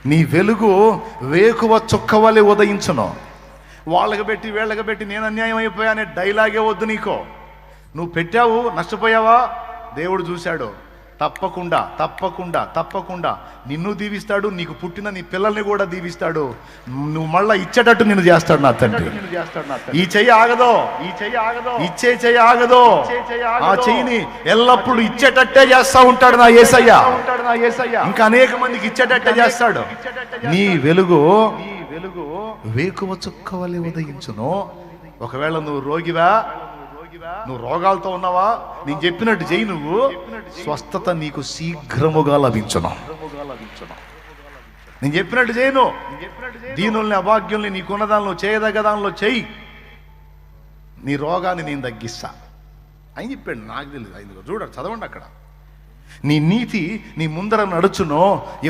నీ వెలుగు వేకువ చుక్కవలె ఉదయించును. వాళ్ళకి పెట్టి వీళ్ళకి పెట్టి నేను అన్యాయం అయిపోయా అనే డైలాగే వద్దు నీకో. నువ్వు పెట్టావు, నష్టపోయావా, దేవుడు చూశాడు. తప్పకుండా తప్పకుండా తప్పకుండా నిన్ను దీవిస్తాడు, నీకు పుట్టిన నీ పిల్లల్ని కూడా దీవిస్తాడు. నువ్వు మళ్ళా ఇచ్చేటట్టు నిన్ను చేస్తాడు నా తండ్రి. ఈ చెయ్యి ఆగదో, ఇచ్చే చెయ్యి ఆగదో. ఆ చెయ్యిని ఎల్లప్పుడూ ఇచ్చేటట్టే చేస్తా ఉంటాడు నా యేసయ్య. ఇంకా అనేక మందికి ఇచ్చేటట్టే చేస్తాడు. నీ వెలుగు వేకువ చుక్కవలె ఉదయించును. ఒకవేళ నువ్వు రోగివా, నువ్వు రోగాలతో ఉన్నావా, నేను చెప్పినట్టు చెయ్యి, నువ్వు స్వస్థత నీకు శీఘ్రముగా లభించును. నేను చెప్పినట్టు చేయను. దీనుల్ని అభాగ్యుల్ని నీకున్న దానిలో చేయదగ్గ దానిలో చెయ్యి, నీ రోగాన్ని నేను తగ్గిస్తా అని చెప్పాడు. నాకు తెలియదు, ఆయన చూడండి, చదవండి అక్కడ. నీ నీతి నీ ముందర నడుచునో